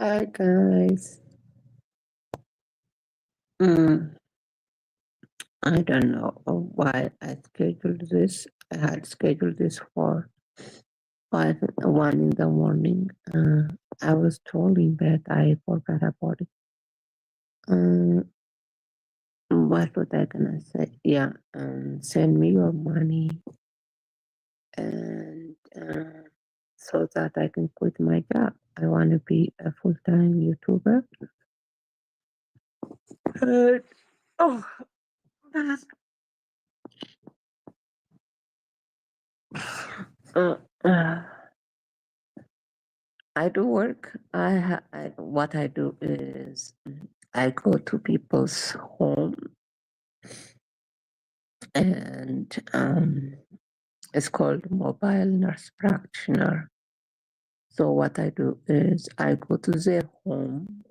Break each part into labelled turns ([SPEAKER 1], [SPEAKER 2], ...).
[SPEAKER 1] Hi guys. Mm, I don't know why I scheduled this. I had scheduled this for 1 in the morning. I was told in bed I forgot about it. What was I gonna say? Yeah, send me your money and so that I can quit my job. I want to be a full-time YouTuber. Uh, oh, uh, uh, I do work. What I do is I go to people's home and it's called mobile nurse practitioner. So what I do is I go to their home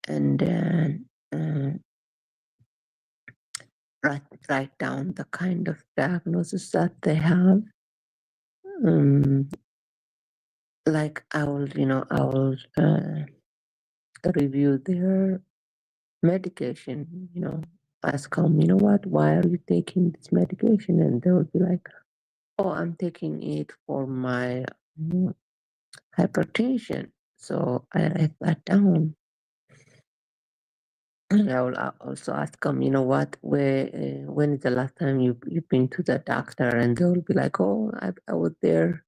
[SPEAKER 1] and then write down the kind of diagnosis that they have. Like I will review their medication, ask them, what, why are you taking this medication? And they will be like, oh, I'm taking it for my hypertension. So I write that down. And I will also ask them, what, when is the last time you've been to the doctor? And they will be like, oh, I was there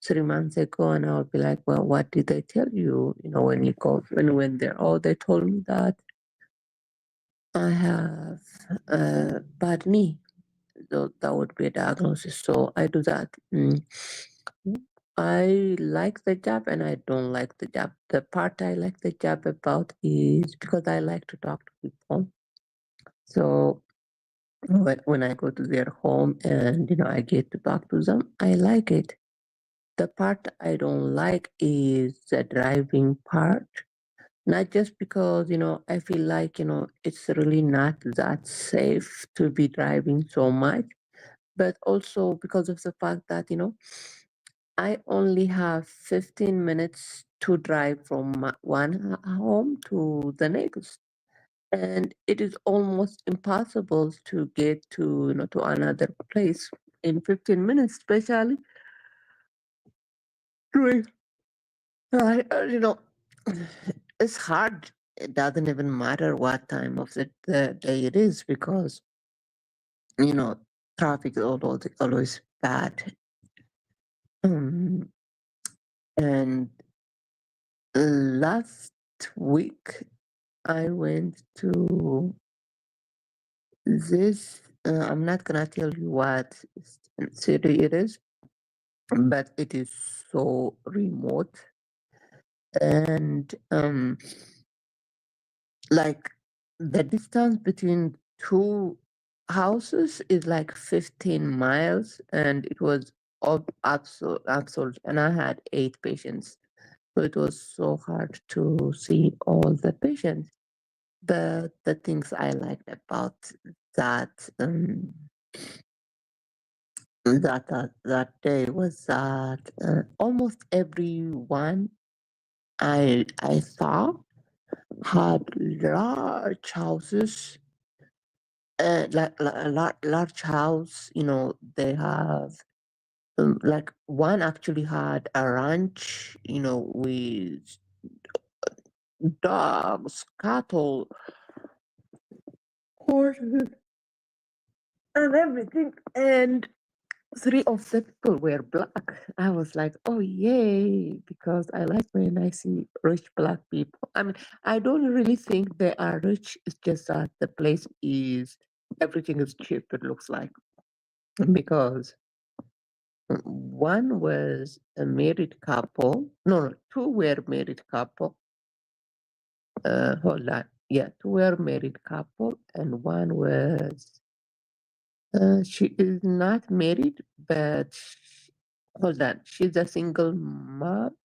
[SPEAKER 1] 3 months ago. And I'll be like, well, what did they tell you? When you went there? Oh, they told me that I have a bad knee. So that would be a diagnosis. So I do that. I like the job and I don't like the job. The part I like the job about is because I like to talk to people. So when I go to their home and I get to talk to them, I like it. The part I don't like is the driving part. Not just because I feel like it's really not that safe to be driving so much, but also because of the fact that I only have 15 minutes to drive from one home to the next. And it is almost impossible to get to another place in 15 minutes, especially during, it's hard. It doesn't even matter what time of the day it is because, you know, traffic is always bad. And last week, I went to this. I'm not gonna tell you what city it is, but it is so remote, and like the distance between two houses is like 15 miles, and it was absolute. And I had 8 patients, so it was so hard to see all the patients. But the things I liked about that that day was that almost everyone I saw had large houses, large house. They have like one actually had a ranch, with dogs, cattle, horses, and everything. And 3 of the people were black. I was like, oh yay, because I like when I see rich black people. I mean, I don't really think they are rich. It's just that the place is everything is cheap, it looks like. Because one was a married couple. No, two were married couple. Hold on. Yeah, two were married couple, and one was she is not married, but hold on, she's a single mom,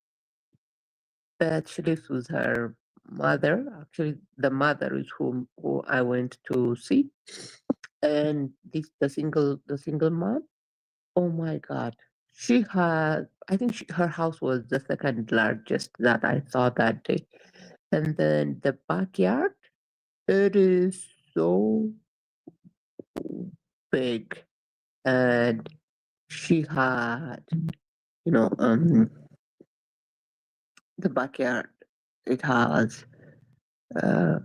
[SPEAKER 1] but she lives with her mother. Actually, the mother is who I went to see, and the single mom. Oh my God, she had, I think her house was the second largest that I saw that day. And then the backyard, it is so big. And she had, you know, the backyard, it has, uh,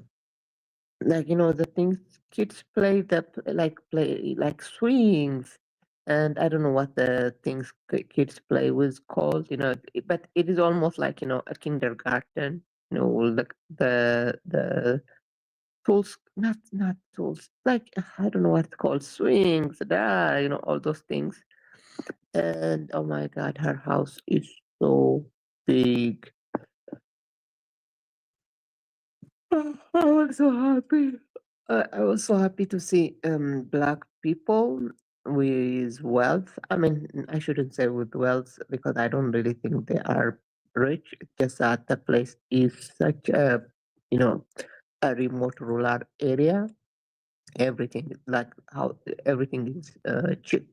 [SPEAKER 1] like, the things kids play, like swings. And I don't know what the things kids play with called, but it is almost like, a kindergarten, the tools, not tools, like, I don't know what it's called, swings, all those things. And oh my God, her house is so big. I was so happy. I was so happy to see black people with wealth. I mean, I shouldn't say with wealth because I don't really think they are rich. It's just that the place is such you know, a remote rural area. Everything is like how everything is cheap.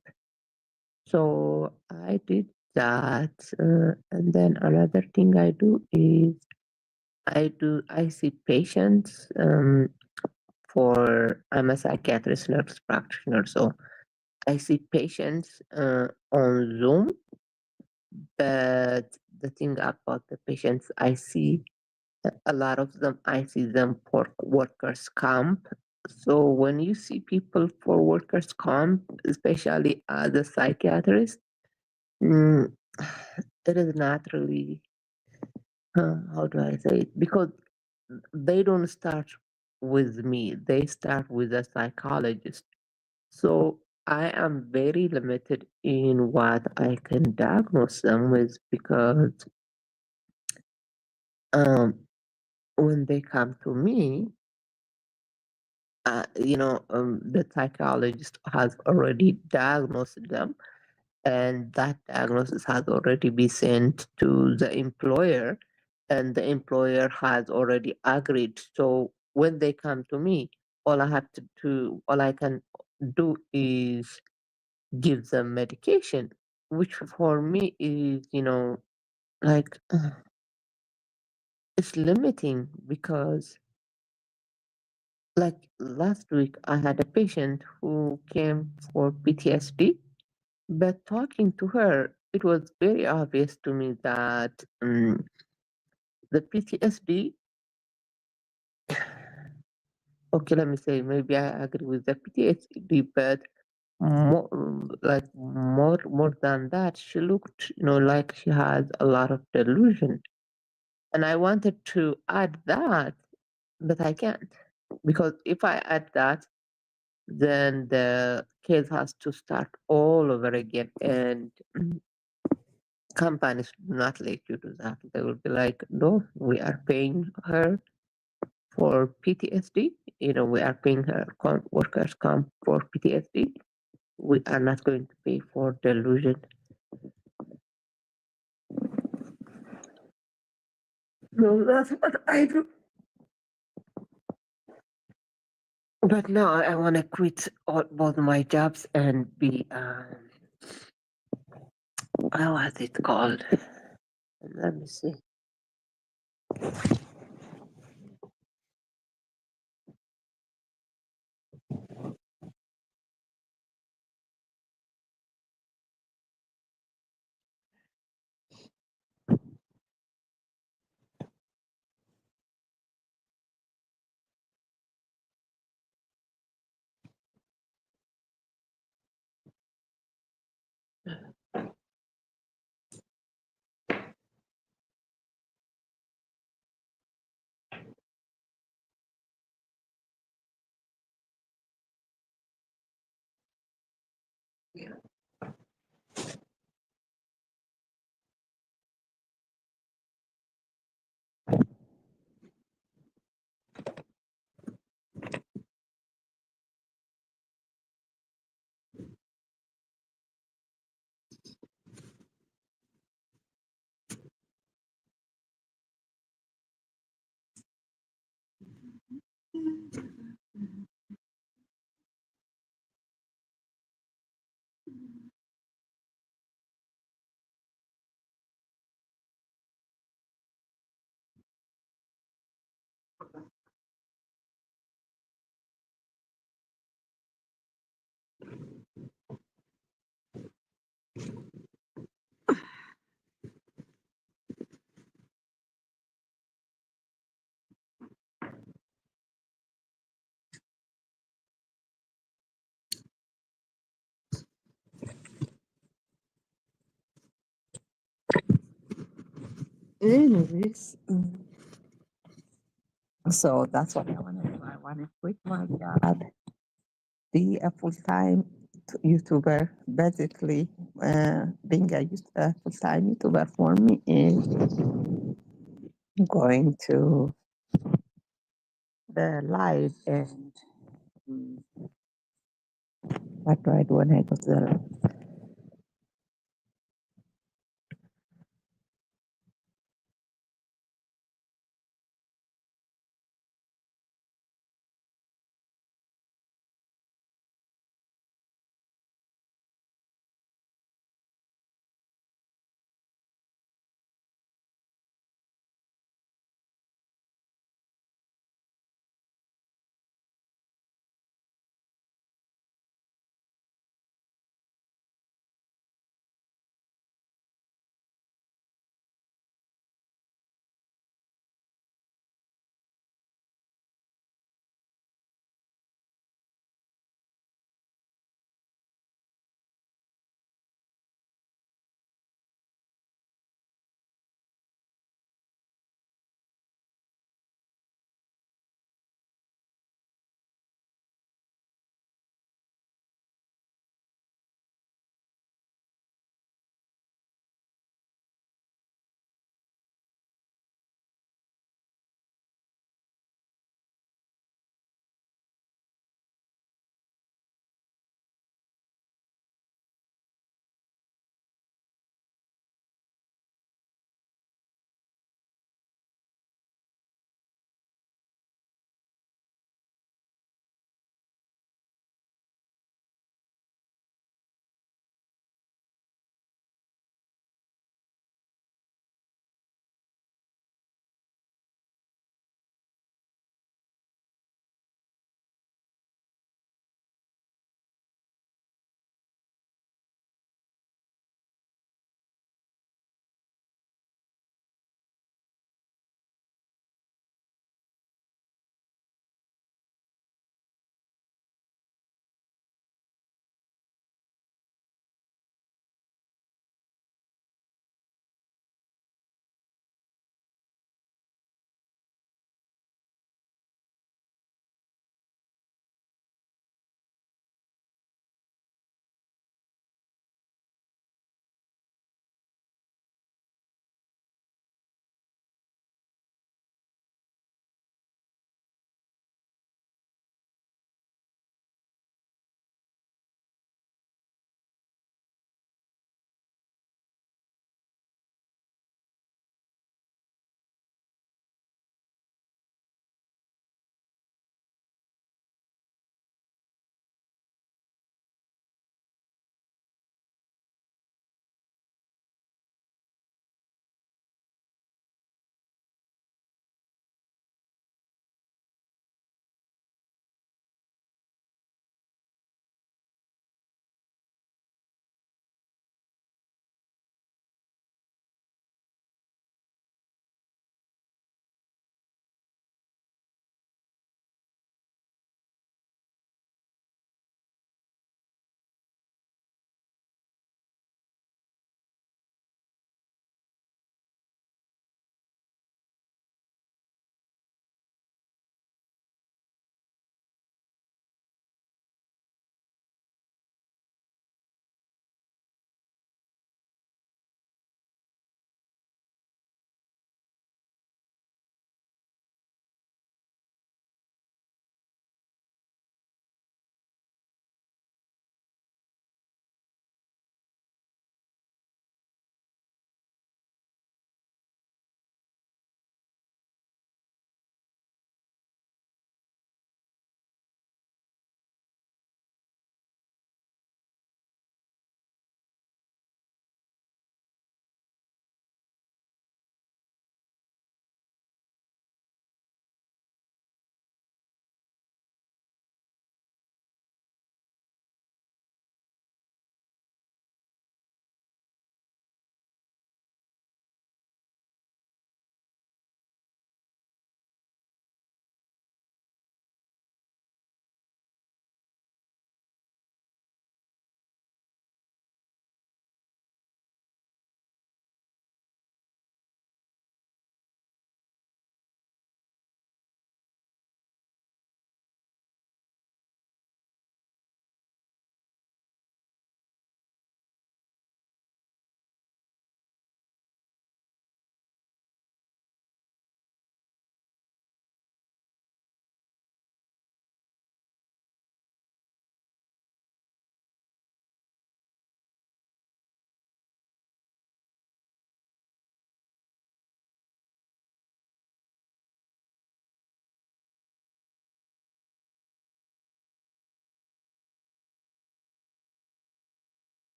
[SPEAKER 1] So I did that, and then another thing I do is I see patients. For I'm a psychiatrist nurse practitioner, so I see patients on Zoom. But the thing about the patients I see, a lot of them I see them for workers comp. So when you see people for workers comp, especially as a psychiatrist, mm, it is not really, how do I say it? Because they don't start with me, they start with a psychologist. So I am very limited in what I can diagnose them with because um, when they come to me, the psychologist has already diagnosed them, and that diagnosis has already been sent to the employer, and the employer has already agreed. So when they come to me, all I can do is give them medication, which for me is, like, it's limiting because, like, last week I had a patient who came for PTSD, but talking to her, it was very obvious to me that the PTSD, okay, let me say, maybe I agree with the PTSD, but more than that, she looked, like she has a lot of delusion. And I wanted to add that, but I can't. Because if I add that, then the case has to start all over again. And companies do not let you do that. They will be like, no, we are paying her for PTSD. We are paying her workers' comp for PTSD. We are not going to pay for delusion. No, that's what I do. But now I want to quit both my jobs and be, how was it called? Let me see. Yeah. anyways, so that's what I want to do. I want to quit my job, be a full-time YouTuber. Basically, being a full-time YouTuber for me is going to the live and what do I do when I go to the live?